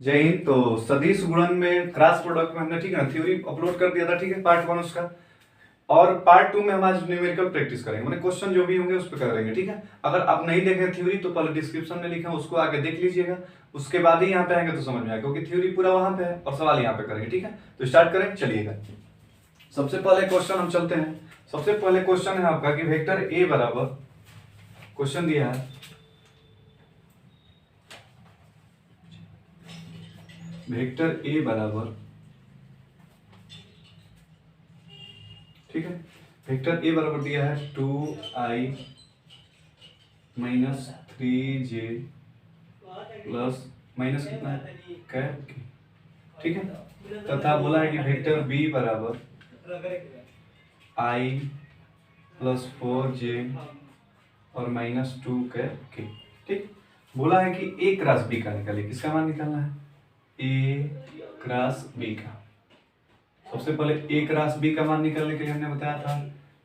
जय हिंद। तो सदिश गुणन में क्रॉस प्रोडक्ट में हमने ठीक है ना थ्योरी अपलोड कर दिया था, ठीक है, पार्ट 1 उसका। और पार्ट 2 में हम आज न्यूमेरिकल प्रैक्टिस करेंगे, मैंने क्वेश्चन जो भी होंगे उस पर करेंगे, ठीक है। अगर आप नहीं देखें थ्योरी तो पहले डिस्क्रिप्शन में लिखा है, उसको आके देख लीजिएगा, उसके बाद ही यहाँ पे आएंगे तो समझ में आएगा, क्योंकि थ्योरी पूरा वहां पे है और सवाल यहाँ पे करेंगे, ठीक है। तो स्टार्ट करें, चलिएगा। सबसे पहले क्वेश्चन हम चलते हैं। सबसे पहले क्वेश्चन है आपका कि वेक्टर ए बराबर, क्वेश्चन दिया है वेक्टर ए बराबर, ठीक है, वेक्टर ए बराबर दिया है 2i minus 3j plus minus कितना है कैप, ठीक है। तथा बोला है कि वेक्टर बी बराबर i प्लस 4j और माइनस 2 कैप के, ठीक। बोला है कि ए क्रॉस बी का निकालिए, किसका मान निकालना है, ए क्रॉस बी का। सबसे पहले ए क्रॉस बी का मान निकालने के लिए हमने बताया था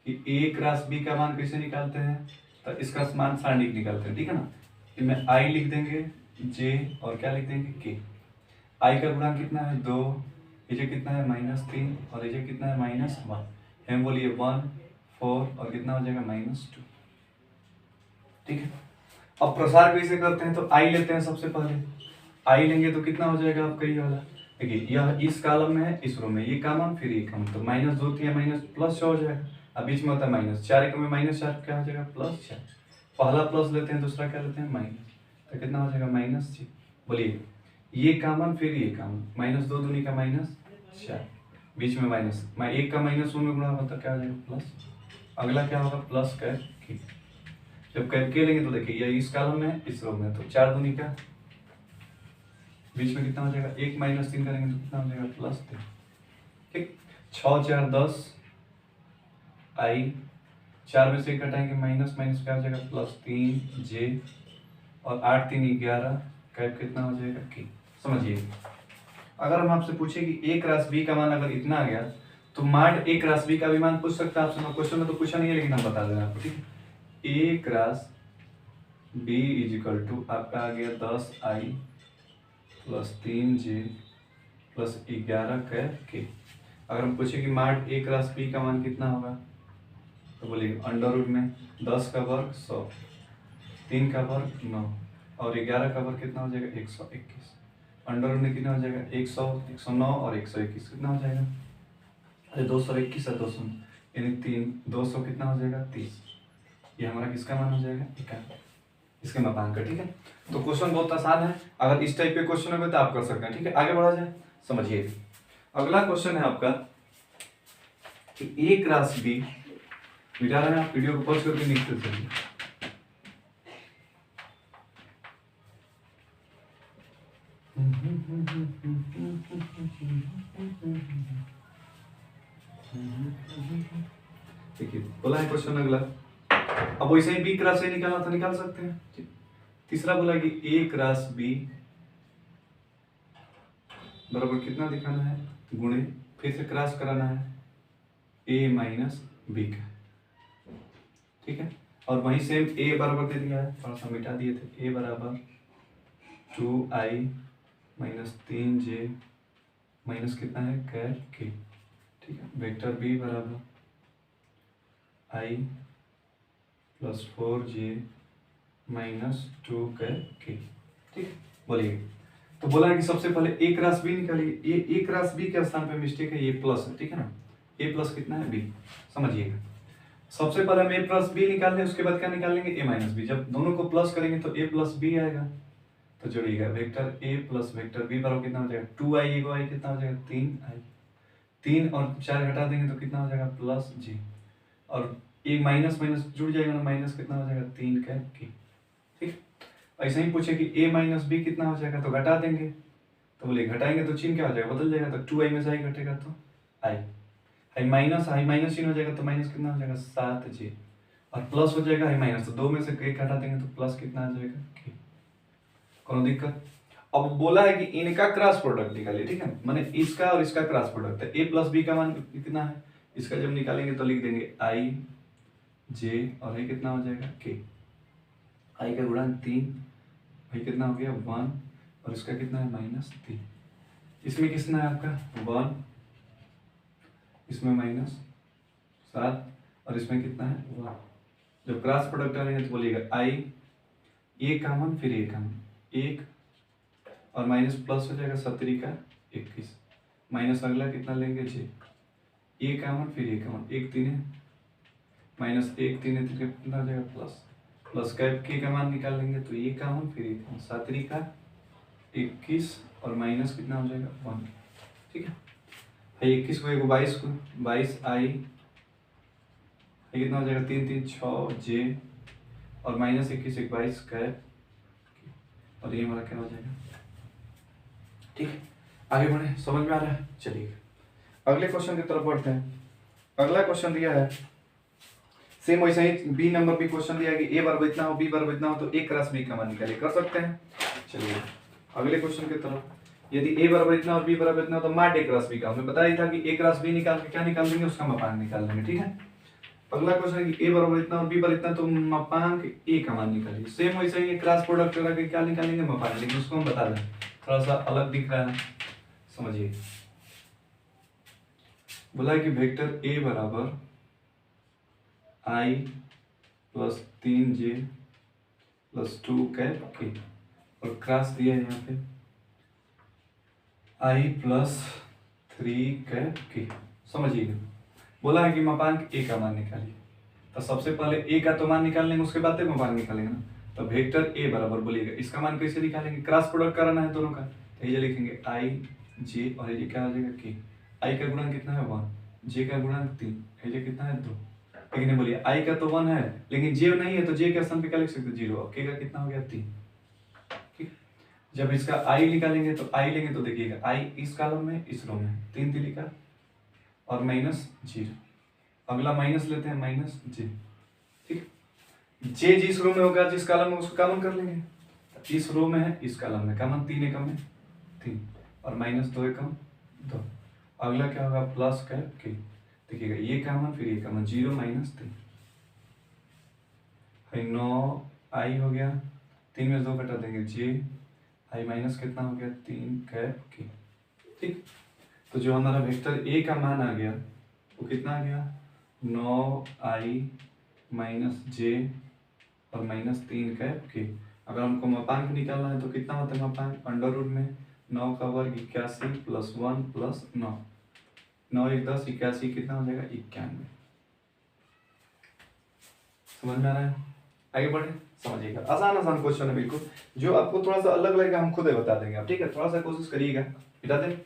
कि ए क्रॉस बी का मान कैसे निकालते हैं, तो इसका मान सारणिक निकालते हैं, ठीक है ना। इनमें आई लिख देंगे, जे और क्या लिख देंगे के। आई का गुणांक कितना है 2, एजे कितना है -3 और एजे कितना है -1, हम बोलिए 1 4 और कितना हो जाएगा -2, ठीक है। अब प्रसार कैसे करते हैं, तो आई लेते हैं सबसे पहले, आई लेंगे तो कितना हो जाएगा आपका ये वाला, देखिए यह इस कॉलम में है, इस रो में, ये कॉमन फिर ये कॉमन, तो -2 3 माइनस प्लस हो जाएगा। अब बीच में होता है -4, एक में -4 क्या हो जाएगा +4। पहला प्लस लेते हैं, दूसरा क्या लेते हैं माइनस, तो कितना हो जाएगा -6। बोलिए ये कॉमन फिर ये कॉमन, -2 दूनी का -4, बीच में माइनस, एक का माइनस में गुणा होगा तो क्या हो जाएगा प्लस। अगला क्या होगा प्लस करके, जब करके लेंगे तो देखिए ये इस कॉलम में इस रो में, तो 4 दूनी का, बीच में कितना हो जाएगा 1 -3 करेंगे तो कितना हो जाएगा +3, ठीक। 6 4 10 आई, 4 में से घटाएंगे माइनस माइनस क्या हो जाएगा +3 जे और 8 3 11 कैप कितना हो जाएगा की। समझिए, अगर हम आपसे पूछे कि ए क्रॉस बी का मान अगर इतना आ गया तो माड ए क्रॉस बी का भी मान पूछ सकता है आपसे। क्वेश्चन में तो पूछा नहीं है लेकिन हम बता दें आपको, ठीक है। A cross B is equal to आपका आ गया 10i plus 3j plus 11 cap के। अगर हम पूछे कि माड ए क्रॉस बी का मान कितना होगा, तो बोलिए अंडर रूट में 10 का वर्ग 100, 3 का वर्ग 9 और 11 का वर्ग कितना हो जाएगा 121। अंडर रूट में कितना हो जाएगा 100 109 और 121 कितना हो जाएगा, अरे 221 है 200 यानी 3 200 कितना हो जाएगा 30। ये हमारा किसका मान हो जाएगा 51, इसके मापांक का, ठीक है। तो क्वेश्चन बहुत आसान है, अगर इस टाइप के क्वेश्चन होंगे तो आप कर सकते हैं, ठीक है। आगे बढ़ा जाए, समझिए अगला क्वेश्चन है आपका कि ए क्रॉस बी, मिटा रहे हैं आप, वीडियो को पॉज करके नीचे चलिए। देखिए बोला है क्वेश्चन अगला, अब वैसे ही बी क्रॉस ए निकालना तो निकाल सकते हैं, ठीक। तीसरा बोला कि ए क्रॉस बी बराबर कितना दिखाना है गुणे, फिर से क्रॉस कराना है ए माइनस बी का, ठीक है। और वहीं सेम ए बराबर दे दिया है, थोड़ा सा मिटा दिए थे, ए बराबर 2i माइनस 3j माइनस कितना है कैप के, ठीक है। वेक्टर बी बराबर i plus 4j minus 2 cap के, ठीक। बोलिए, तो बोला है कि सबसे पहले ए क्रॉस बी निकालिए। ए क्रॉस बी के स्थान पे मिस्टेक है, ये प्लस है, ठीक है ना। ए प्लस कितना है बी, समझिएगा। सबसे पहले हम ए प्लस बी निकाल लें, उसके बाद क्या निकाल लेंगे ए माइनस बी। जब दोनों को प्लस करेंगे तो ए प्लस बी आएगा, तो जोड़िएगा vector A plus vector B बराबर कितना हो जाएगा 2i, एगो आई कितना हो जाएगा 3i, 3 और 4 घटा देंगे तो कितना हो जाएगा प्लस जी, और एक माइनस माइनस जुड़ जाएगा ना, माइनस कितना हो जाएगा 3 कैप की, ठीक। ऐसे ही पूछे कि a माइनस बी कितना हो जाएगा, तो घटा देंगे, तो बोले घटाएंगे तो चिन्ह क्या हो जाएगा बदल जाएगा, तो 2i में से i घटेगा तो i, i माइनस चिन्ह हो जाएगा तो माइनस कितना हो जाएगा 7j और प्लस हो जाएगा i माइनस, तो 2 में से एक घटा देंगे तो प्लस कितना आ जाएगा k। कोनो दिक्कत। अब बोला है कि इनका क्रॉस प्रोडक्ट निकालिए, ठीक है, माने इसका और इसका क्रॉस प्रोडक्ट है। a प्लस बी का मान कितना है, इसका जब निकालेंगे तो लिख देंगे i j और ये कितना हो जाएगा k, i का गुणांक 3, भाई कितना हो गया 1 और इसका कितना है -3। इसमें कितना है आपका 1, इसमें -7 और इसमें कितना है 1। जब क्रॉस प्रोडक्ट करेंगे तो बोलिएगा आई, ए कॉमन फिर ए कॉमन, 1 और माइनस प्लस हो जाएगा 17 का 21, माइनस अगला कितना लेंगे जे, ए कॉमन फिर ए कॉमन, 1 3 है माइनस 1 3 है तो कितना हो जाएगा प्लस, प्लस कैप के का मान निकाल लेंगे तो ए कॉमन फिर ए कॉमन, 17 का 21 और माइनस कितना हो जाएगा 1। ठीक है, 21 को 22 को 22 आई, ये कितना हो जाएगा 3 3 6 जे और माइनस 21 22 कैप और ये हमारा क्या हो जाएगा। ठीक है, आगे बढ़े, समझ में आ रहा है। चलिए अगले क्वेश्चन की तरफ बढ़ते हैं। अगला क्वेश्चन दिया है सेम वैसा ही बी नंबर भी क्वेश्चन दिया कि ए बराबर इतना हो बी बराबर इतना हो तो ए क्रॉस बी का मान निकालिए, कर सकते हैं। चलिए अगले क्वेश्चन की तरफ, यदि ए बराबर इतना और बी बराबर इतना हो तो माड ए क्रॉस बी का, हमने बताया था कि ए क्रॉस बी निकाल के क्या निकाल देंगे, उसका मापांक निकाल देंगे। ठीक है, अगला क्वेश्चन है कि ए बराबर इतना और बी बराबर इतना तो मापांक ए का मान निकालिए। सेम वैसा ही क्रॉस प्रोडक्ट करा के क्या निकालेंगे, मापांक, लेकिन उसको हम बता दें, थोड़ा सा अलग दिख रहा है, समझिए। बोला है कि वेक्टर ए बराबर आई प्लस 3j प्लस 2 कैप के और क्रॉस दिया है यहाँ पे आई प्लस 3 कैप के, समझिएगा। बोला है कि मापांक ए का मान निकालिए, तो सबसे पहले ए का तो मान निकाल लेंगे, उसके बाद मापांक निकालेंगे ना। तो वेक्टर ए बराबर बोलिएगा, इसका मान कैसे निकालेंगे, क्रॉस प्रोडक्ट कराना है दोनों का, तो ये लिखेंगे आई जे और ये क्या हो जाएगा के। आई का गुणन कितना है 1, जे का गुणन 3, ये कितना है 2। लेकिन बोलिए आई का तो 1 है लेकिन जे नहीं है तो जे के स्थान पे क्या लिख सकते 0, और के का कितना हो गया 3। ठीक, जब इसका आई निकालेंगे तो आई लेंगे तो देखिएगा आई इस कॉलम में इस रो में 3 लिखा और -0, अगला माइनस लेते हैं -j। ठीक, जे जिस रो में होगा जिस कॉलम में उसको कॉमन कर लेंगे, इस रो में है इस कॉलम में कॉमन 3 एकम है 3 और -2 एकम 2, अगला क्या होगा प्लस कैप के, देखिएगा ये कॉमन फिर ये कॉमन 0 -3 है 9 आई हो गया, 3 में 2 घटा देंगे जे आई माइनस कितना हो गया 3 कैप के। ठीक, तो जो हमारा वेक्टर ए का मान आ गया वो कितना आ गया 9 आई माइनस जे और -3 कैप के। अगर हमको मापांक निकालना है तो कितना होता है मापांक, अंडर रूट में 9 का वर्ग 81 प्लस 1 प्लस 9, 9 1 10 81 कितना हो जाएगा 91। समझ में आ रहा है, आगे बढ़े, समझिएगा। आसान आसान क्वेश्चन है बिल्कुल, जो आपको थोड़ा सा अलग लगेगा हम खुद ही बता देंगे आप, ठीक है, थोड़ा सा कोशिश करिएगा, बता दें।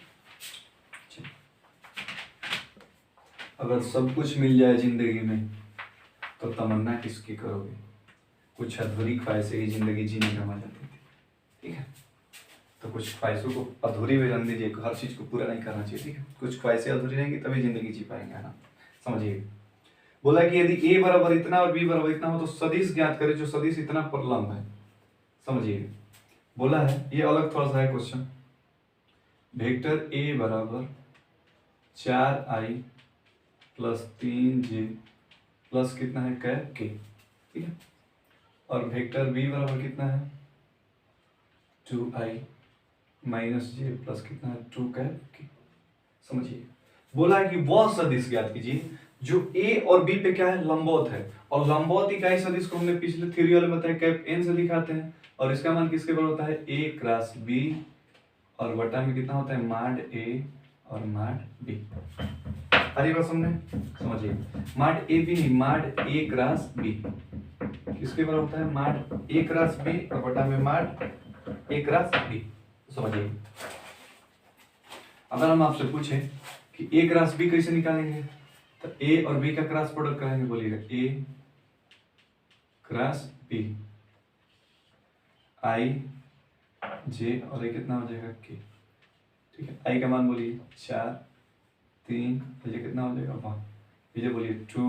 अगर सब कुछ मिल जाए जिंदगी में तो तमन्ना किसकी करोगे, कुछ अधूरी ख्वाहिशें ही जिंदगी जीने का मजा देती थी। ठीक है, तो कुछ ख्वाहिशों को अधूरी भी रहने दीजिए, हर चीज को पूरा नहीं करना चाहिए। ठीक है, कुछ ख्वाहिशें अधूरी रहेंगी तभी जिंदगी जी पाएंगे, है ना। समझिए, बोला कि यदि ए बराबर इतना और बी बराबर इतना हो तो सदिश ज्ञात करें जो सदिश इतना पर लंब है। समझिए, बोला है ये अलग थोड़ा सा है क्वेश्चन, वेक्टर ए बराबर 4i प्लस 3j प्लस कितना है कैप के। ठीक है, और वेक्टर बी बराबर कितना है 2i माइनस जे प्लस कितना है 2 कैप के। समझिए, बोला है कि वह सदिश ज्ञात कीजिए जो ए और बी पे क्या है लंबवत है, और लंबवत इकाई सदिश को हमने पिछले थ्योरी वाले में बताया कैप एन से दिखाते हैं, और इसका मान किसके बराबर होता है ए क्रॉस बी और बटा में कितना होता है माड ए और माड बी। अरे बात समझे, समझिए, माड ए बी नहीं माड ए क्रॉस बी किसके बराबर होता है माड ए क्रॉस बी और बटा में माड ए क्रॉस बी। समझिए, अगर हम आपसे पूछे कि ए क्रॉस बी कैसे निकालेंगे तो ए और बी का क्रॉस प्रोडक्ट करेंगे, बोलिएगा ए क्रॉस बी आई जे और ये कितना हो जाएगा के। ठीक है, आई का मान बोलिए 4 3 ये कितना हो जाएगा 1, ये बोलिए 2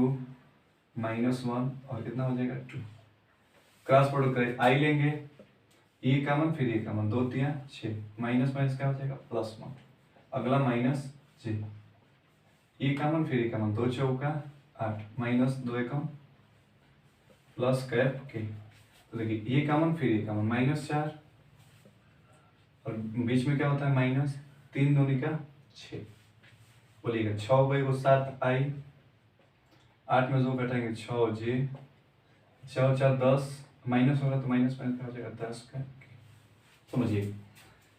-1 और कितना हो जाएगा 2। क्रॉस प्रोडक्ट करें, आई लेंगे ए का मान फिर ए का मान 2 3 6 माइनस माइनस क्या हो जाएगा +1, अगला माइनस जे ए का मान फिर ए का मान 2 चौका 8 माइनस 2 एकम प्लस कैप के। तो देखिए ए का मान फिर ए का मान -4 और बीच में क्या होता है माइनस, 3 दूनी का 6, बोलिएगा 6/7 i, 8 में 2 घटाएंगे 6j, 4 10, माइनस होगा तो माइनस माइनस क्या हो जाएगा 10 का, समझिए।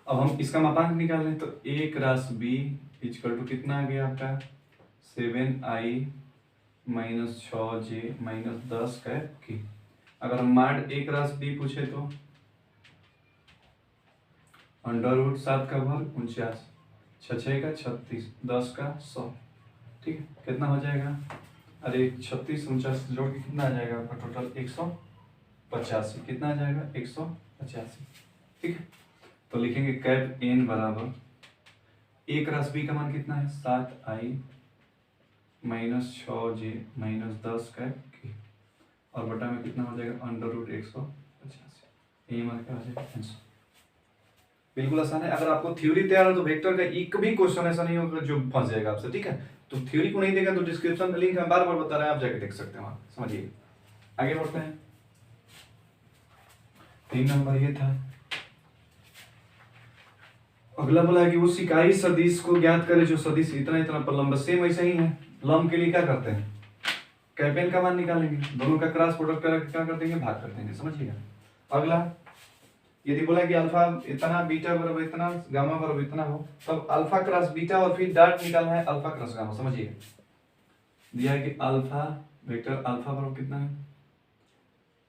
अब हम इसका मापांक निकाल लें तो a cross b equal to कितना आ गया आपका 7i माइनस 6j माइनस 10 का k। अगर हम माड a क्रॉस b पूछे तो √7 का वर्ग 49, 6 का 36, 10 का 100, ठीक है। कितना हो जाएगा, अरे 36 49 जोड़ के कितना आ जाएगा आपका टोटल 185, कितना आ जाएगा 185, ठीक है। तो लिखेंगे कैप n बराबर a क्रॉस b का मान कितना है 7i माइनस 6j माइनस 10 का k, और बटा में कितना हो जाएगा √185, ये मान क्या हो जाएगा आंसर। बिल्कुल आसान है। अगर आपको थ्योरी तैयार हो तो वेक्टर का एक भी क्वेश्चन ऐसा नहीं होगा जो फंस जाएगा आपसे, ठीक है। तो थ्योरी को नहीं देगा तो डिस्क्रिप्शन में लिंक है, बार बार बता रहे हैं, आप जाके देख सकते हैं वहां, समझिए। आगे बढ़ते हैं, 3 नंबर ये था। अगला बोला है कि उस इकाई सदिश को ज्ञात करे जो सदिश इतना इतना पर लंब, सेम ऐसा ही है। लंब के लिए क्या करते हैं, कैपेन का मान निकालेंगे, दोनों का क्रॉस प्रोडक्ट करके क्या कर देंगे, भाग कर देंगे, समझिएगा। अगला यदि बोला कि अल्फा इतना बीटा बराबर इतना गामा बराबर इतना हो, तब अल्फा क्रॉस बीटा और फिर डॉट निकालना है अल्फा क्रॉस गामा, समझिएगा। दिया है कि अल्फा वेक्टर अल्फा बराबर कितना है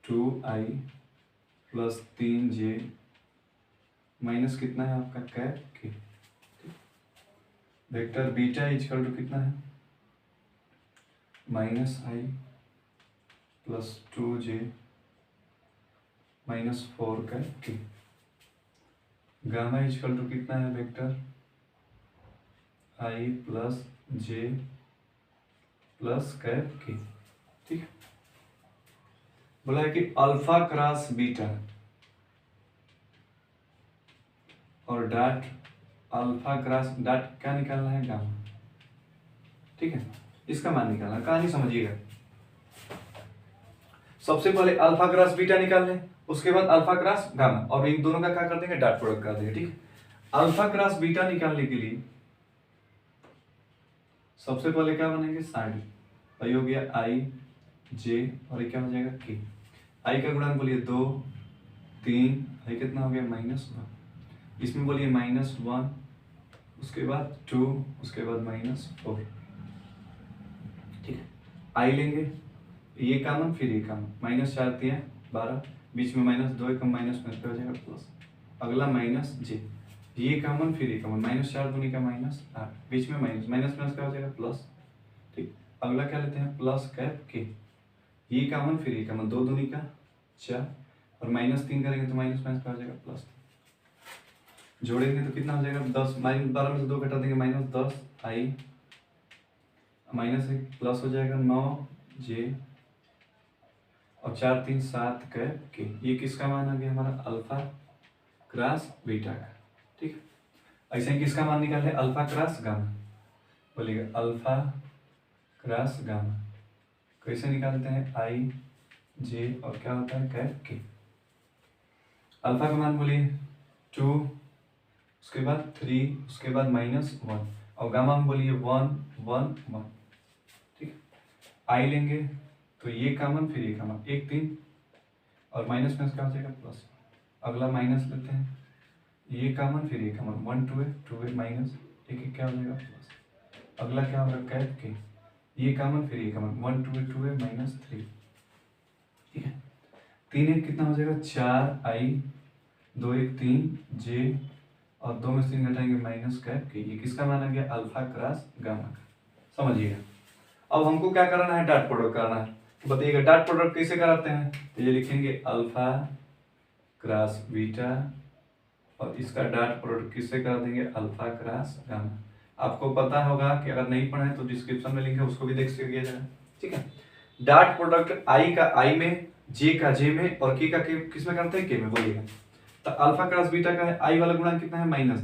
2i प्लस 3j माइनस कितना है आपका कैप के, वेक्टर बीटा इक्वल टू कितना है -i plus 2j minus 4 cap के, गामा इक्वल टू कितना है vector i plus j plus cap के, ठीक है। बोला है कि अल्फा क्रॉस बीटा और डॉट अल्फा क्रॉस डॉट क्या निकालना है गामा, ठीक है। इसका मान निकालना, कहानी समझिएगा। सबसे पहले अल्फा क्रॉस बीटा निकाल लें, उसके बाद अल्फा क्रॉस गामा, और इन दोनों का क्या कर देंगे डॉट प्रोडक्ट कर देंगे, ठीक है। अल्फा क्रॉस बीटा निकालने के लिए सबसे पहले क्या बनेंगे साइड, वही हो गया i j और ये क्या हो जाएगा k। i का गुणांक बोलिए 2 3, i कितना हो गया -1, इसमें बोलिए -1, उसके बाद 2, उसके बाद -4, ठीक है। i लेंगे, ये कॉमन फिर ये कॉमन, -4 दिया 12, बीच में -2 एक माइनस में हो जाएगा प्लस, अगला -j, ये कॉमन फिर ये कॉमन, -4 दूनी का -8, बीच में माइनस माइनस क्या हो जाएगा प्लस, ठीक। अगला क्या लेते हैं प्लस कैप के, ये कॉमन फिर ये कॉमन, 2 दूनी का 4 और -3 करेंगे तो माइनस क्या हो जाएगा प्लस, जोड़ेंगे तो कितना हो जाएगा 10, -12 में से 2 घटा देंगे -10 i -1 प्लस हो जाएगा 9j और 4 3 7 कैप के। ये किसका मान आ गया हमारा अल्फा क्रॉस बीटा का, ठीक है। ऐसे ही किसका मान निकाले अल्फा क्रॉस गामा, बोलिएगा अल्फा क्रॉस गामा कैसे निकालते हैं i j और क्या होता है कैप के। अल्फा का मान बोलिए 2, उसके बाद 3, उसके बाद -1 और गामा में बोलिए 1 1 1, ठीक है। i लेंगे तो ये कॉमन फिर ये कॉमन, 1 3 और माइनस में क्या हो जाएगा प्लस, अगला माइनस लेते हैं, ये कॉमन फिर ये कॉमन, 1 2 है माइनस 1 क्या हो जाएगा प्लस, अगला क्या होगा कैप के, ये कॉमन फिर ये कॉमन, 1 2 है -3, ठीक है। 3 1 कितना हो जाएगा 4i 2 1 3 j और 2 में से 3 घटाएंगे माइनस कैप के, ये किसका मान आ गया अल्फा क्रॉस गामा का, समझिएगा। अब हमको क्या करना है डॉट प्रोडक्ट करना है, तो बताइएगा डॉट प्रोडक्ट कैसे कराते हैं, तो ये लिखेंगे अल्फा क्रॉस बीटा और इसका डॉट प्रोडक्ट किससे करा देंगे अल्फा क्रॉस गामा। आपको पता होगा कि अगर नहीं पढ़े तो डिस्क्रिप्शन में लिंक है, उसको भी देख सकते जाए, ठीक है। डॉट प्रोडक्ट i का i में, j का j में और k का k किस में करते हैं k में, बोलिएगा। तो अल्फा क्रॉस बीटा का है i वाला गुणांक कितना है -10,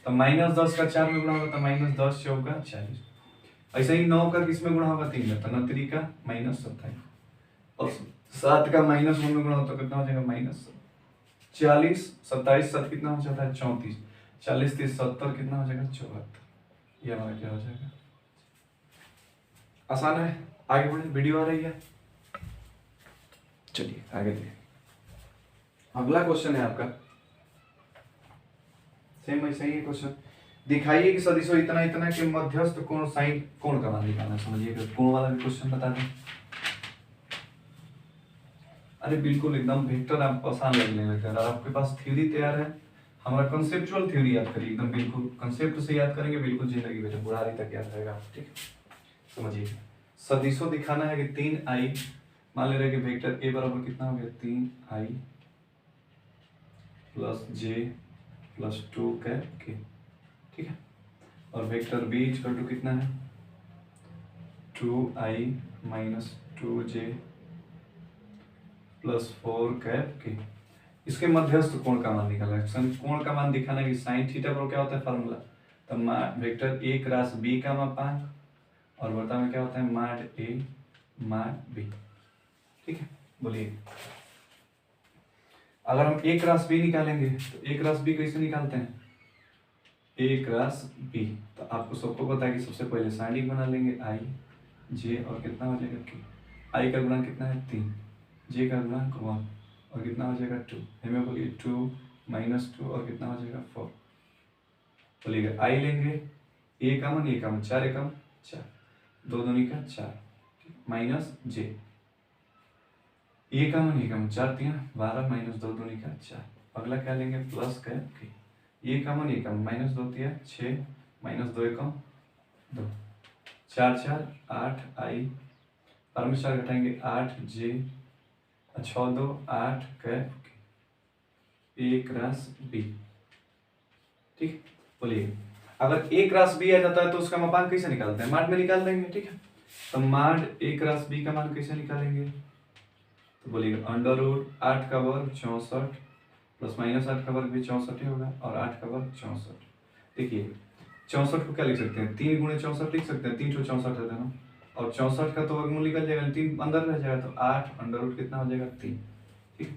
तो -10 का 4 में गुणा होगा तो -10 चौका 40, ऐसे ही 9 का किस में गुणा होगा 3 में, तो 9 3 का -27 और 7 का -1 में गुणा होता तो कितना हो जाएगा -7, 40 27 7 कितना हो जाता है 34, 40 30 70 कितना हो जाएगा 74। ये हमारा क्या हो जाएगा, आसान है। आगे बढ़े, वीडियो आ रही है, चलिए आगे देखिए। अगला क्वेश्चन है आपका, सेम वैसे ही क्वेश्चन। दिखाइए कि सदिशो इतना इतना के मध्यस्थ कोण साइन कोण का मान निकालना। समझिएगा, कोण वाला भी क्वेश्चन बता दें। अरे बिल्कुल एकदम वेक्टर आपको आसान लगने लगता है। आपके पास थ्योरी तैयार है, हमारा कंसेप्चुअल थ्योरी याद करिए, एकदम बिल्कुल कंसेप्ट से याद करेंगे, बिल्कुल जिंदगी भर बुढ़ारी तक याद रहेगा। ठीक है, समझिए। सदिशो दिखाना है कि 3i, मान ले रहे कि वेक्टर a बराबर कितना हो गया 3i प्लस जे प्लस 2 के, ठीक है। और वेक्टर b इक्वल टू कितना है 2i minus 2j plus 4 cap के। इसके मध्यस्थ कोण का मान निकालना है। कोण का मान दिखाना है कि साइन थीटा पर क्या होता है फार्मूला, तो वेक्टर a क्रॉस b का मापांक, और वर्ता में क्या होता है माड a माड b। ठीक है, बोलिए। अगर हम a क्रॉस b निकालेंगे तो a क्रॉस b कैसे निकालते हैं, a क्रॉस b, तो आपको सबको पता है कि सबसे पहले साइनिक बना लेंगे i j, और कितना हो जाएगा k। i का गुणा कितना है 3, j का गुणांक 1, और कितना हो जाएगा 2। हमें बोलिए 2 माइनस 2, और कितना हो जाएगा 4। बोलिएगा i लेंगे, a का मान 4 एकम 4, 2 दूनी का 4 माइनस j, a का मान 4 3 12 माइनस 2 दूनी का 4। अगला क्या लेंगे प्लस का के, a का मान माइनस 2 3 6 माइनस 2 एकम 2, 4 4 8 i, और में 4 घटाएंगे 8 j, 6 2 8 cap a cross b। ठीक, बोलिए। अगर a क्रॉस b आ जाता है तो उसका मापांक कैसे निकालते हैं, माड में निकाल देंगे। ठीक है, तो माड a क्रॉस b का मान कैसे निकालेंगे, तो बोलिएगा अंडर रूट 8 का वर्ग 64 प्लस माइनस 8 का वर्ग भी 64 ही होगा, और 8 का वर्ग 64। देखिए 64 को क्या लिख सकते हैं, 3 गुणे 64 लिख सकते हैं, 3 तो 64 है ना, और 64 का तो वर्गमूल निकल जाएगा, 3 अंदर रह जाएगा, तो 8 अंडर रूट कितना हो जाएगा 3। ठीक है,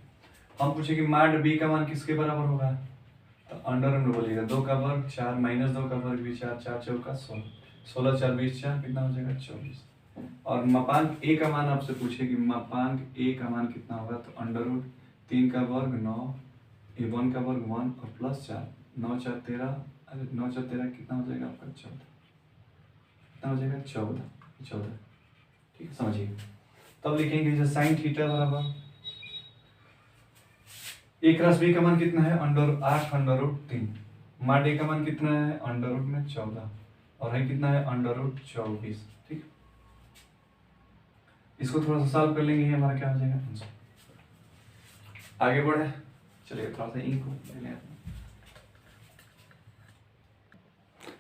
हम पूछे कि माड b का मान किसके बराबर होगा, तो अंडर रूट बोलिएगा 2 का वर्ग 4 माइनस 2 का वर्ग भी 4, 4 चौका 16, 16 4 20 4 कितना हो जाएगा 24। और मापांक a का मान आपसे पूछे कि मापांक a का मान कितना होगा, तो अंडर रूट 3 का वर्ग 9, ये 1 का वर्ग 1, और प्लस 4 9 4 13, अरे 9 4 13 कितना हो जाएगा आपका 14, कितना हो जाएगा 14। ठीक है, समझिए। तब लिखेंगे जैसे साइन थीटा बराबर a क्रॉस b का मान कितना है अंडर 8 अंडर रूट 3, माड a का मान कितना है अंडर रूट में 14, और है कितना है अंडर रूट 24। ठीक, इसको थोड़ा सा सॉल्व कर लेंगे, ये हमारा क्या हो जाएगा आंसर। आगे बढ़े, चलिए थोड़ा सा इंक ले लें।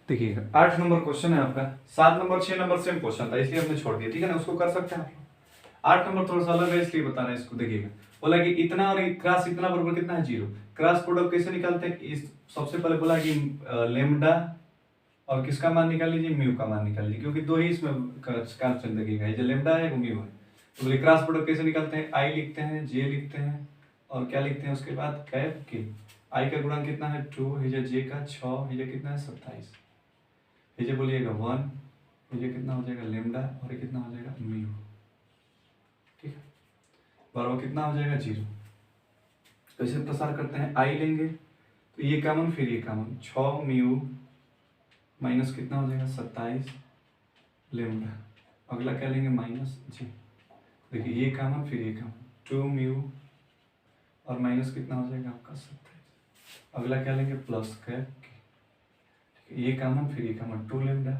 देखिए 8 नंबर क्वेश्चन है आपका, 7 नंबर 6 नंबर सेम क्वेश्चन था इसलिए हमने छोड़ दिया। ठीक है ना, उसको कर सकते हैं आप। 8 नंबर थोड़ा सा अलग है इसलिए बता रहे हैं इसको। देखिएगा बोला कि इतना और क्रॉस इतना बराबर कितना है 0, क्रॉस प्रोडक्ट कैसे निकालते हैं, इस सबसे पहले बोला कि लेमडा और किसका मान निकाल लीजिए म्यू का मान निकाल लीजिए, क्योंकि दो ही इसमें कांस्टेंट लगेगा, जो लेमडा है वो म्यू है। तो बोले क्रॉस प्रोडक्ट कैसे निकालते हैं, आई लिखते हैं जे लिखते हैं और क्या लिखते हैं उसके बाद कैप के। आई का गुणा कितना है 2, हिजे जे का 6, हिजे कितना है 27, हिजे बोलिएगा 1, हिजे कितना हो जाएगा लेमडा, और ये कितना हो जाएगा म्यू। ठीक है, बराबर कितना हो जाएगा 0। कैसे प्रसार करते हैं, आई लेंगे तो ये कॉमन फिर ये कॉमन, 6 म्यू माइनस कितना हो जाएगा 27 लेमडा, अगला क्या लेंगे माइनस जे। देखिए ये कॉमन फिर ये कॉमन 2 म्यू और माइनस कितना हो जाएगा आपका 27, अगला क्या लेंगे प्लस कैप के, ये कॉमन फिर ये कॉमन 2 लेमडा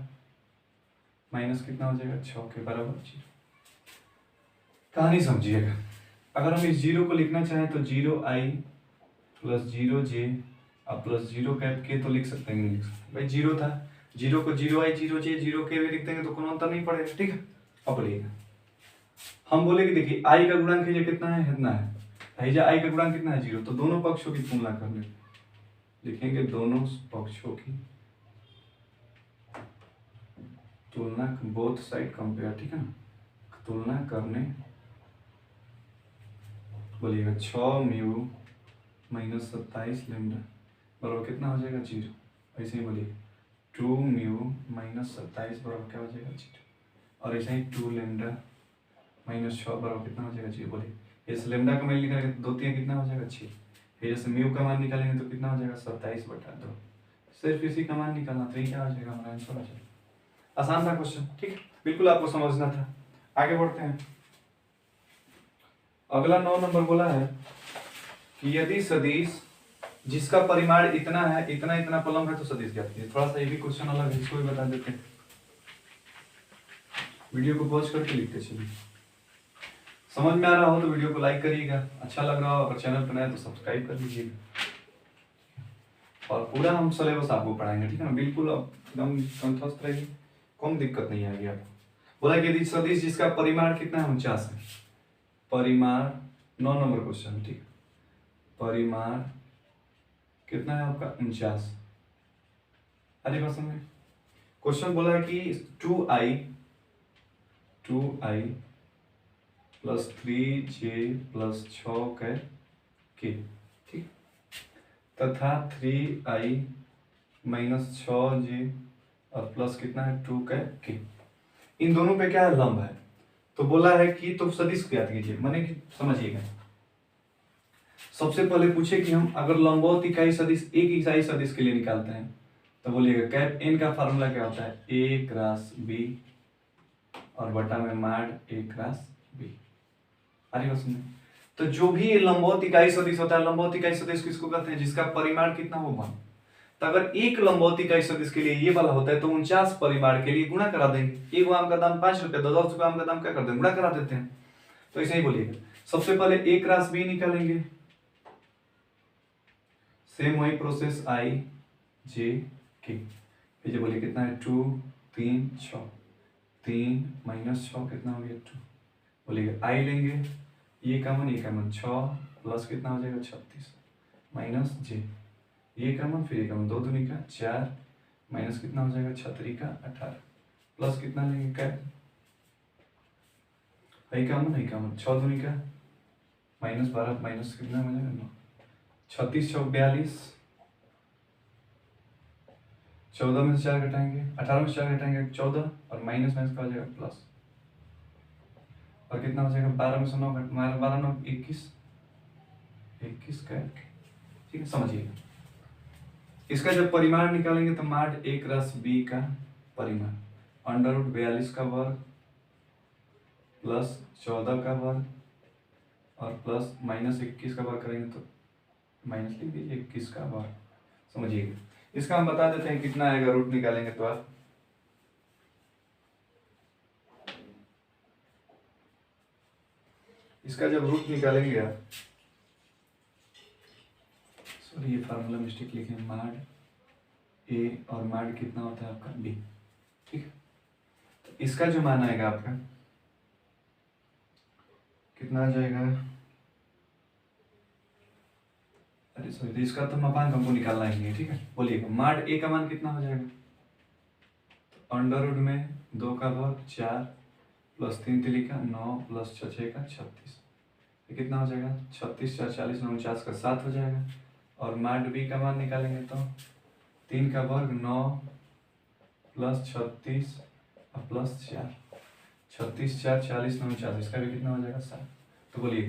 माइनस कितना हो जाएगा 6 के बराबर 0। कहानी समझिएगा, अगर हम इस 0 को लिखना चाहें तो 0i प्लस 0j और प्लस 0 कैप के तो लिख सकते हैं, भाई 0 था, 0 को 0i 0j 0k भी लिख देंगे तो कोई अंतर नहीं पड़ेगा। ठीक है, अब बोलिएगा हम बोले कि देखिए i का गुणांक है कितना है इतना है, i का गुणांक कितना है 0, तो दोनों पक्षों की तुलना करने लिखेंगे, दोनों पक्षों की तुलना, बोथ साइड कंपेयर। ठीक है ना, तुलना करने बोलिएगा 6 म्यू माइनस 27 लेमडा बराबर कितना हो जाएगा 0। ऐसे ही बोलिए 2 म्यू माइनस 27 बराबर क्या हो जाएगा 0। और ऐसे ही 2 लेमडा माइनस 6 बराबर कितना हो जाएगा 0। बोलिए इस लेमडा का मान निकालेंगे तो 2 3 कितना हो जाएगा 6। फिर जैसे म्यू का मान निकालेंगे तो कितना हो जाएगा 27/2। सिर्फ इसी का मान निकालना तो ये क्या हो जाएगा हमारा आंसर हो जाएगा। आसान था क्वेश्चन, ठीक है, बिल्कुल आपको समझना था। आगे बढ़ते हैं। अगला 9 नंबर बोला है कि यदि सदिश जिसका परिमाण इतना है इतना इतना कॉलम है तो सदिश ज्ञात कीजिए। थोड़ा सा ये भी क्वेश्चन अलग है, इसको भी बता देते हैं। वीडियो को पॉज करके लिखते चलिए। समझ में आ रहा हो तो वीडियो को लाइक करिएगा, अच्छा लग रहा हो अगर चैनल पर नया तो सब्सक्राइब कर लीजिएगा। और पूरा हम सिलेबस आपको पढ़ाएंगे, ठीक है ना, बिल्कुल एकदम कंठस्थ रहिए, कोई दिक्कत नहीं आएगी आपको। बोला कि यदि सदिश जिसका परिमाण कितना है 49 है, परिमाण 9 नंबर क्वेश्चन, ठीक, परिमाण कितना है आपका 49। अरे बात समझ, क्वेश्चन बोला है कि 2i प्लस 3j प्लस 6 के, ठीक, तथा 3i माइनस 6j और प्लस कितना है 2 के। इन दोनों पे क्या है लंब है, तो बोला है कि तो सदिश ज्ञात कीजिए। माने कि समझिएगा, सबसे पहले पूछे कि हम अगर लंबवत इकाई सदिश एक इकाई सदिश के लिए निकालते हैं तो बोलिएगा कैप एन का फार्मूला क्या होता है a क्रॉस b और बटा में माड a क्रॉस b। अरे बस में तो जो भी लंबवत इकाई सदिश होता है, लंबवत इकाई सदिश किसको कहते हैं जिसका परिमाण कितना हो 1। तो अगर एक लंबवत इकाई सदिश के लिए ये वाला होता है तो 49 परिमाण के लिए गुणा करा देंगे। एक आम का दाम 5 रुपए, 10 रुपए आम का दाम क्या कर देंगे, गुणा करा देते हैं। तो ऐसे ही बोलिएगा, सबसे पहले a क्रॉस b निकालेंगे, सेम वही प्रोसेस i j k। फिर बोलिए कितना है 2 3 6, 3 माइनस 6 कितना हो गया 2। बोलिएगा i लेंगे, ये कॉमन 6 प्लस कितना हो जाएगा 36 माइनस j, ये कॉमन फिर ये कॉमन 2 दूनी का 4 माइनस कितना हो जाएगा 6 का 18 प्लस कितना लेंगे क्या है कॉमन 6 दूनी का माइनस 12 माइनस कितना हो जाएगा 9, 36 6 42, 14 में से 4 घटाएंगे, 18 में से 4 घटाएंगे 14 और माइनस माइनस का हो जाएगा प्लस और कितना हो जाएगा 12 में से 9 घट 12 9 21 का, ठीक है, समझिएगा। इसका जब परिमाण निकालेंगे तो माड a क्रॉस b का परिमाण अंडर रूट 42 का वर्ग प्लस 14 का वर्ग और प्लस माइनस 21 का वर्ग करेंगे तो माइनस लिख दीजिए 21 का वर्ग। समझिएगा, इसका हम बता देते हैं कितना आएगा, रूट निकालेंगे तो आप इसका जब रूट निकालेंगे आप, सॉरी ये फार्मूला मिस्टेक लिखे, माड a और माड कितना होता है आपका b, ठीक है। तो इसका जो मान आएगा आपका कितना आ जाएगा, अरे सॉरी तो इसका तो मापांक हमको निकालना ही है, ठीक है। बोलिएगा माड a का मान कितना हो जाएगा, तो अंडर रूट में 2 का वर्ग 4 प्लस 3 तिली का 9 प्लस 6 का 36, ये कितना हो जाएगा 36 4 40 49 का 7 हो जाएगा। और माड b का मान निकालेंगे तो 3 का वर्ग 9 प्लस 36 और प्लस 4, 36 4 40 49, इसका भी कितना हो जाएगा 7। तो बोलिए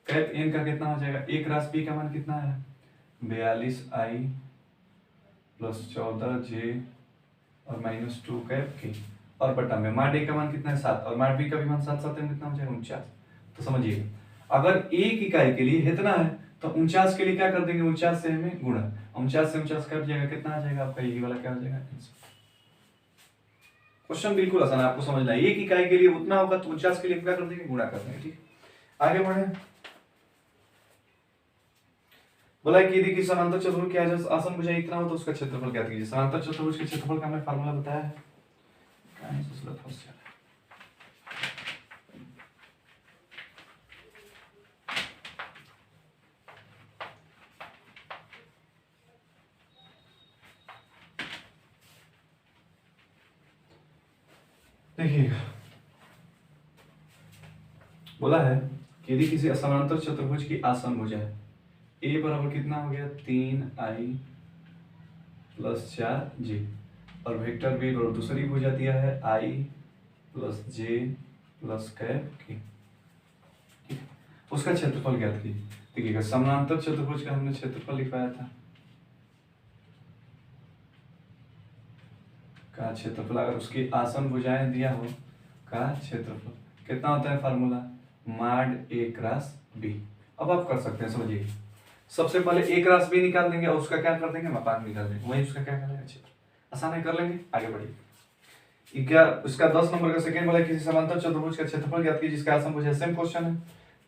कैप एन का कितना हो जाएगा, a क्रॉस b का मान कितना है 42i प्लस 14j और माइनस 2 कैप के और बटा में माड a का मान कितना है 7 और माड b का भी मान 7 7 में कितना हो जाएगा 49। तो समझिएगा, अगर एक इकाई के लिए इतना है तो 49 के लिए क्या कर देंगे, 49 से हमें गुणा, 49 से 49 कट जाएगा, कितना आ जाएगा आपका ये वाला क्या हो जाएगा। क्वेश्चन बिल्कुल आसान है, आपको समझना है। एक इकाई के लिए उतना होगा तो 49 के लिए क्या कर देंगे, गुणा कर देंगे, ठीक। आगे बढ़े, बोला कि यदि किसी समांतर चतुर्भुज की आसन भुजा इतना हो तो उसका क्षेत्रफल ज्ञात कीजिए। समांतर चतुर्भुज के क्षेत्रफल का हमने फार्मूला बताया है, देखिएगा, बोला है कि यदि किसी असमांतर चतुर्भुज की आसन भुजा है ए बराबर कितना हो गया 3i प्लस 4j, और वेक्टर बी बराबर दूसरी भुजा दिया है i plus J plus cap के, उसका क्षेत्रफल ज्ञात कीजिए। देखिएगा समानांतर चतुर्भुज का हमने क्षेत्रफल लिखवाया था, का क्षेत्रफल अगर उसकी आसन भुजाएं दिया हो का क्षेत्रफल कितना होता है, फार्मूला माड ए क्रॉस बी। अब आप कर सकते हैं, समझिए सबसे पहले ए क्रॉस बी निकाल देंगे और उसका क्या कर देंगे, मापांक निकाल देंगे, वही उसका क्या करेंगे क्षेत्र, आसान है, कर लेंगे, आगे बढ़िए। क्या उसका 10 नंबर का सेकंड वाला किसी समांतर चतुर्भुज का क्षेत्रफल ज्ञात कीजिए जिसका आसन भुजा, सेम क्वेश्चन है।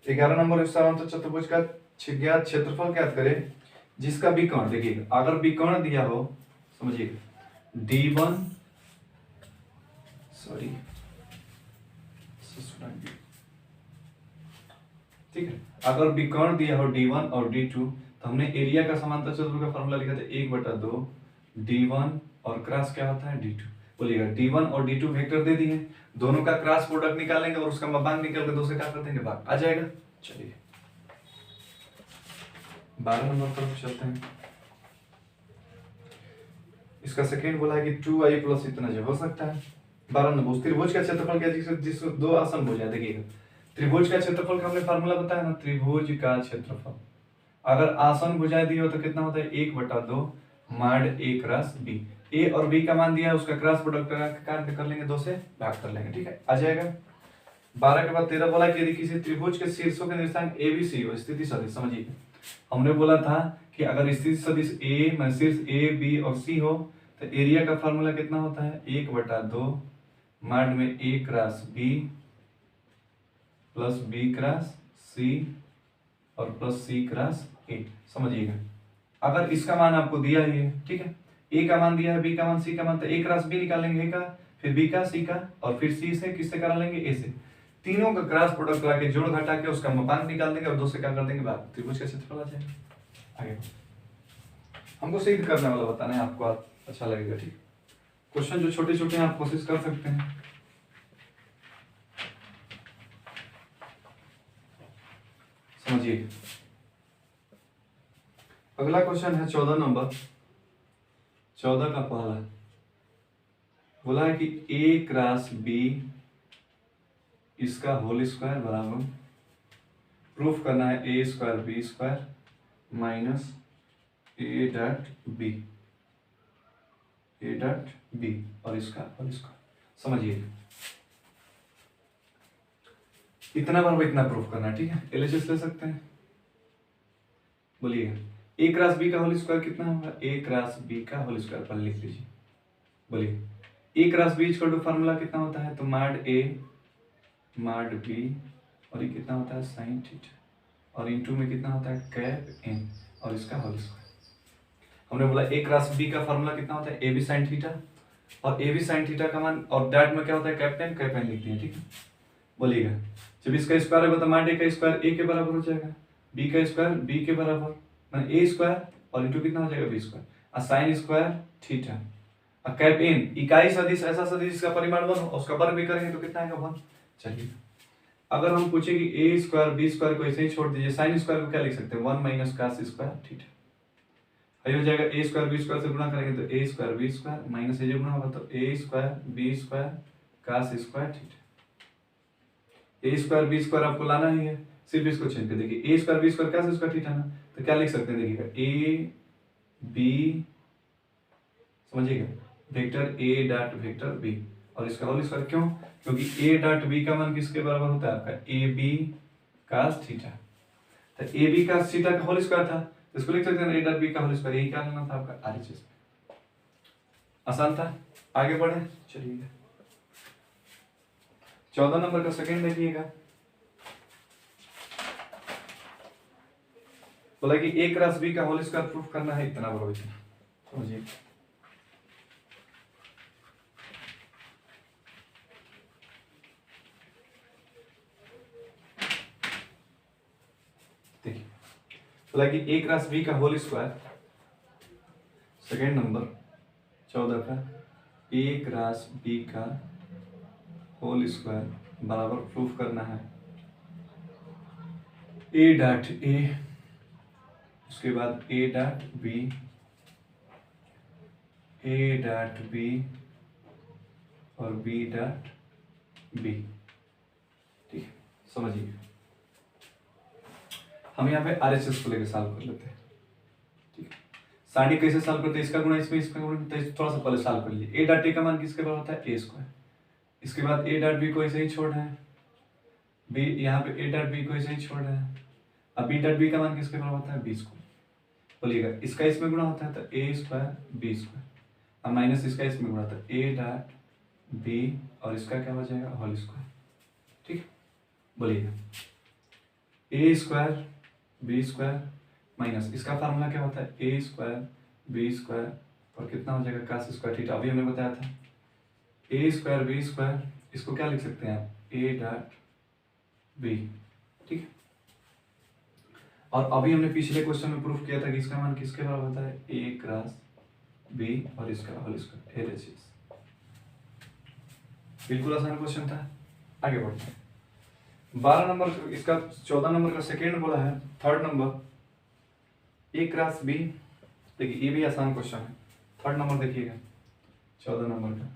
11 नंबर समांतर चतुर्भुज का ज्ञात क्षेत्रफल ज्ञात करें जिसका विकर्ण, देखिएगा अगर विकर्ण दिया हो, समझिएगा D1 सॉरी ठीक है, अगर विकर्ण दिया हो D1 और D2 तो हमने एरिया का समांतर चतुर्भुज का फॉर्मूला लिखा था 1/2 D1 और क्रॉस क्या होता है D2। बोलिएगा D1 और D2 वेक्टर दे दिए, दोनों का क्रॉस प्रोडक्ट निकालेंगे और उसका मापांक निकाल के दो से क्या कर देंगे भाग, आ जाएगा। चलिए 12 नंबर पर चलते हैं। इसका सेकेंड बोला है कि 2i प्लस इतना जो हो सकता है। 12 नंबर त्रिभुज का क्षेत्रफल क्या, जिसको दो आसन भुजा, देखिएगा त्रिभुज का क्षेत्रफल का हमने फार्मूला बताया ना, त्रिभुज का क्षेत्रफल अगर आसन भुजाएं दी हो तो कितना होता है 1/2 माड ए क्रॉस बी। ए और बी का मान दिया है, उसका क्रॉस प्रोडक्ट कर लेंगे, दो से भाग कर लेंगे, ठीक है, आ जाएगा। 12 के बाद 13 बोला कि यदि किसी त्रिभुज के शीर्षों के निर्देशांक ए बी सी हो, स्थिति सदिश, समझिए हमने बोला था कि अगर स्थिति सदिश ए में शीर्ष ए बी और सी हो तो एरिया का फार्मूला कितना होता है 1/2 माड में A cross B plus B cross C और प्लस सी क्रॉस ए, समझिएगा अगर इसका मान आपको दिया ही है, ठीक है, ए का मान दिया है, बी का मान, सी का मान, तो ए क्रॉस बी निकालेंगे ए का, फिर बी का, सी का, और फिर सी से किससे करा लेंगे ए से, तीनों का क्रॉस प्रोडक्ट ला के जोड़ घटा के उसका मापांक निकाल देंगे और दो से क्या कर देंगे भाग, त्रिभुज का क्षेत्रफल आ जाएगा। आगे हमको सिद्ध करने वाला बताना है आपको, अच्छा लगेगा, ठीक। क्वेश्चन जो छोटे छोटे हैं आप कोशिश कर सकते हैं। समझिए अगला क्वेश्चन है 14 नंबर, 14 का पहला बोला है कि ए क्रॉस बी इसका होल स्क्वायर बराबर, प्रूफ करना है A square B square minus A dot B, A dot B और इसका होल स्क्वायर, समझिए इतना बार इतना प्रूफ करना है, ठीक है, एलएचएस ले सकते हैं। बोलिए ए क्रॉस बी का होल स्क्वायर कितना होगा, ए क्रॉस बी का होल स्क्वायर पर लिख लीजिए। बोलिए a cross b equal to formula कितना होता है, तो माड ए माड बी और ये कितना होता है साइन थीटा, और इनटू में कितना होता है कैप एन और इसका होल स्क्वायर। हमने बोला ए क्रॉस बी का फार्मूला कितना होता है ए बी साइन थीटा, और ए बी साइन थीटा का मान, और डैट में क्या होता है कैप एन लिखते हैं, ठीक है। बोलिएगा जब इसका स्क्वायर होगा तो मान ए का स्क्वायर ए के बराबर हो जाएगा, बी का स्क्वायर बी के बराबर, मान ए स्क्वायर और इनटू कितना हो जाएगा बी स्क्वायर, और साइन स्क्वायर थीटा, और कैप एन इकाई सदिश, ऐसा सदिश जिसका परिमाण 1 हो, उसका वर्ग भी करेंगे तो कितना आएगा 1। चलिए अगर हम पूछे कि ए स्क्वायर बी स्क्वायर को ऐसे ही छोड़ दीजिए, साइन स्क्वायर को क्या लिख सकते हैं 1 माइनस cos स्क्वायर थीटा, हो जाएगा ए स्क्वायर बी स्क्वायर से गुणा करेंगे तो a square B square minus a जो गुणा होगा तो a square B square cos square theta. A square B square आपको लाना ही है, सिर्फ इसको चेंज कर देखिए, a square B square cos square theta ना, तो क्या लिख सकते हैं, देखिएगा ए बी, समझिएगा vector a dot vector b और इसका होल स्क्वायर, क्यों, क्योंकि ए डॉट बी का मान किसके बराबर होता है आपका ए बी cos थीटा, तो ए बी cos थीटा का होल स्क्वायर था, तो इसको लिख सकते हैं ए डॉट बी का होल स्क्वायर, यही क्या लेना था आपका आरएचएस। आसान था, आगे बढ़े चलिए 14 नंबर का सेकंड देखिएगा, बोला कि ए क्रॉस बी का होल स्क्वायर प्रूफ करना है, इतना बराबर इतना, समझिए देखिए बोला कि ए क्रॉस बी का होल स्क्वायर, सेकेंड नंबर 14 का ए क्रॉस बी का होल स्क्वायर बराबर प्रूफ करना है ए डॉट ए उसके बाद ए डॉट बी और बी डॉट बी। ठीक है, समझिए। हम यहाँ पे RHS को लेकर सॉल्व कर लेते हैं। ठीक है, सारणी कैसे सॉल्व करते हैं, इसका गुणा इसमें, इसका गुणा, तो थोड़ा सा पहले सॉल्व कर लीजिए। ए डॉट ए का मान किसके बराबर होता है, ए स्क्वायर। इसके बाद ए डॉट बी को ऐसे ही छोड़ रहे हैं, बी यहाँ पे ए डॉट बी को ऐसे ही छोड़ रहे हैं। अब बी डॉट बी का मान किसके बराबर होता है, बी स्क्वायर। बोलिएगा इसका इसमें गुणा होता है तो ए स्क्वायर बी स्क्वायर, अब माइनस इसका इसमें गुणा होता है ए डॉट बी और इसका क्या हो जाएगा, होल स्क्वायर। ठीक है, बोलिएगा ए स्क्वायर बी स्क्वायर माइनस इसका फार्मूला क्या होता है, ए स्क्वायर बी स्क्वायर और कितना हो जाएगा, कास स्क्वायर थीटा। अभी हमने बताया था ए स्क्वायर बी स्क्वायर, इसको क्या लिख सकते हैं आप, ए डॉट बी। ठीक है, और अभी हमने पिछले क्वेश्चन में प्रूफ किया था कि इसका मान किसके बराबर होता है, ए क्रॉस बी और इसका होल स्क्वायर LHS। बिल्कुल आसान क्वेश्चन था। आगे बढ़ते हैं 12 नंबर, इसका 14 नंबर का सेकेंड बोला है, third number A cross B. देखिए ये भी आसान क्वेश्चन है। थर्ड नंबर देखिएगा 14 नंबर का,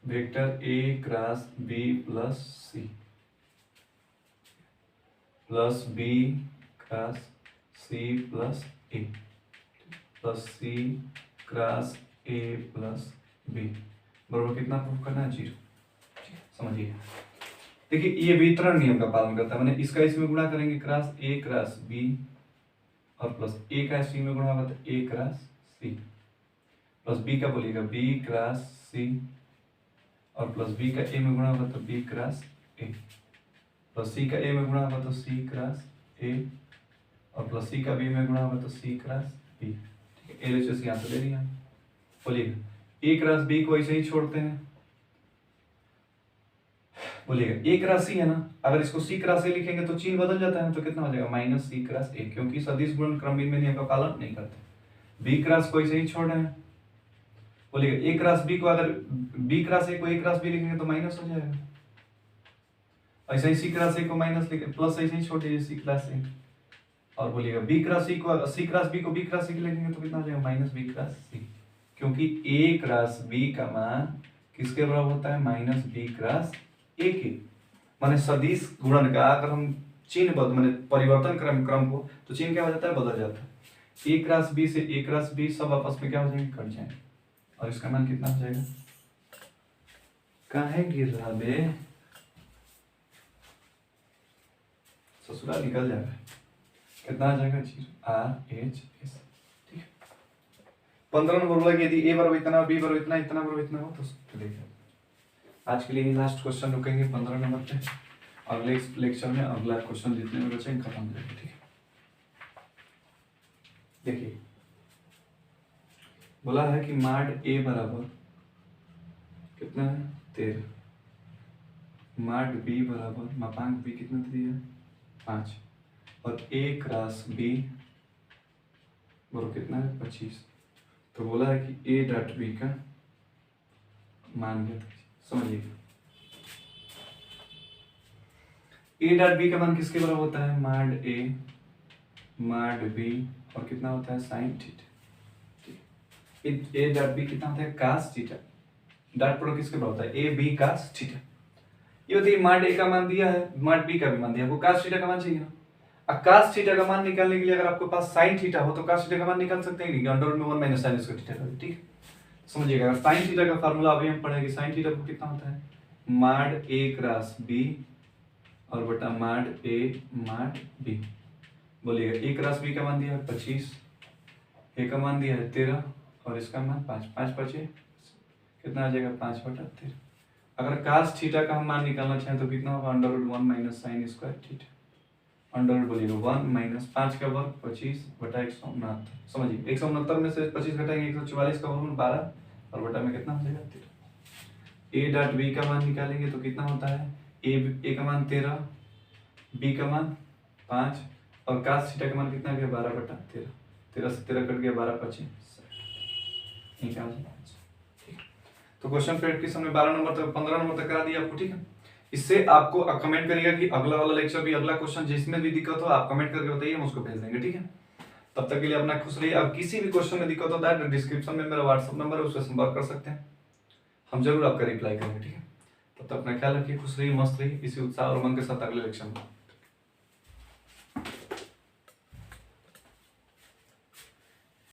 vector A cross B plus C plus B cross C plus A plus C cross A plus B बराबर कितना प्रूफ करना है, 0। समझिए, देखिए ये वितरण नियम का पालन करता है, मैंने इसका इसमें गुणा करेंगे क्रॉस ए क्रॉस बी और प्लस ए का सी में गुणा होगा तो ए क्रॉस सी प्लस बी का बोलिएगा बी क्रॉस सी और प्लस बी का ए में गुणा होगा तो बी क्रॉस ए प्लस सी का ए में गुणा होगा तो सी क्रॉस ए और प्लस सी का बी में गुणा होगा तो सी क्रॉस बी। ठीक है, LHS यहाँ से ले लिया। बोलिएगा ए क्रॉस बी को ऐसे ही छोड़ते हैं, बोलिएगा ए क्रॉस सी है ना, अगर इसको सी क्रॉस ए लिखेंगे तो चिन्ह बदल जाता है, तो कितना हो जाएगा, माइनस सी क्रॉस ए, क्योंकि सदिश गुणन क्रम में नियम का पालन नहीं करते। बी क्रॉस को ऐसे ही छोड़ रहे हैं, बोलिएगा ए क्रॉस बी को, अगर बी क्रॉस ए को ए क्रॉस बी लिखेंगे तो माइनस हो जाएगा। ऐसे ही सी क्रॉस ए को माइनस लिखे, प्लस ऐसे ही छोड़ दीजिए सी क्रॉस ए, और बोलिएगा बी क्रॉस सी को, सी क्रॉस बी को बी क्रॉस सी लिखेंगे तो कितना हो जाएगा, माइनस बी क्रॉस सी, क्योंकि ए क्रॉस बी का मान किसके बराबर होता है, माइनस बी क्रॉस ए के। माने सदिश गुणन का अगर हम चिन्ह माने परिवर्तन क्रम को, तो चिन्ह क्या हो जाता है, बदल जाता है। ए क्रॉस बी से ए क्रॉस बी सब आपस में क्या हो जाएंगे, कट जाएंगे, और इसका मान कितना हो जाएगा, काहे गिर रहा बे, ससुरा निकल जाएगा, कितना आ जाएगा, RHS। ठीक है, 15 नंबर बोला कि यदि ए बराबर इतना बी बराबर इतना इतना बराबर इतना हो तो देखिए आज के लिए लास्ट क्वेश्चन रुकेंगे 15 नंबर पे, अगले लेक्चर में अगला क्वेश्चन जितने में बचेंगे खत्म हो जाएगा। ठीक है, देखिए बोला है कि माड ए बराबर कितना है, 13, माड बी बराबर मापांक बी कितना दिया, 5, और ए क्रॉस बी बराबर कितना है, 25। तो बोला है कि ए डॉट बी का मान ज्ञात कीजिए। समझिए ए डॉट बी का मान किसके बराबर होता है, माड ए माड बी और कितना होता है, sine theta. A dot B कितना होता है, कास थीटा। डॉट प्रोडक्ट किसके बराबर होता है, ए बी कास थीटा। ये बताइए माड ए का मान दिया है, माड बी का भी मान दिया, आपको कास थीटा का मान चाहिए ना। अब कास थीटा का मान निकालने के लिए अगर आपके पास साइन थीटा हो तो कास थीटा का मान निकाल सकते हैं नहीं, अंडर रूट में 1 माइनस साइन स्क्वायर थीटा का। ठीक है, समझिएगा अगर साइन थीटा का फार्मूला अभी हम पढ़ेंगे, साइन थीटा को कितना होता है, माड ए क्रॉस बी और बटा माड ए माड बी। बोलिएगा ए क्रॉस बी का मान दिया है 25, ए का मान दिया है 13 और इसका मान 5, 5 बचे कितना आ जाएगा, 5/13। अगर कास थीटा का हम मान निकालना चाहें तो कितना होगा, under root 1 minus sine square theta. Under root बोलिएगा 1 माइनस 5 का वर्ग 25/169। समझिए 169 में से 25 घटाएंगे 144 का वर्ग 12 और बटा में कितना हो जाएगा, 13। ए डॉट बी का मान निकालेंगे तो कितना होता है, ए का मान 13, बी का मान 5 और कास थीटा का मान कितना गया, 12/13। 13 से 13 कट गया, 12 25। ठीक है, तो क्वेश्चन प्रैक्टिस हमने 12 नंबर तक 15 नंबर तक करा दिया आपको। ठीक है, इससे आपको कमेंट करिएगा कि अगला वाला लेक्चर भी, अगला क्वेश्चन जिसमें भी दिक्कत हो आप कमेंट करके बताइए, हम उसको भेज देंगे। ठीक है, तब तक के लिए अपना खुश रहिए। अब किसी भी क्वेश्चन में दिक्कत होता है तो डिस्क्रिप्शन में मेरा व्हाट्सअप नंबर है, उससे संपर्क कर सकते हैं, हम जरूर आपका रिप्लाई करेंगे। ठीक है, तब तक अपना ख्याल रखिए, खुश रहिए, मस्त रहिए, इसी उत्साह और उमंग के साथ अगले लेक्चर में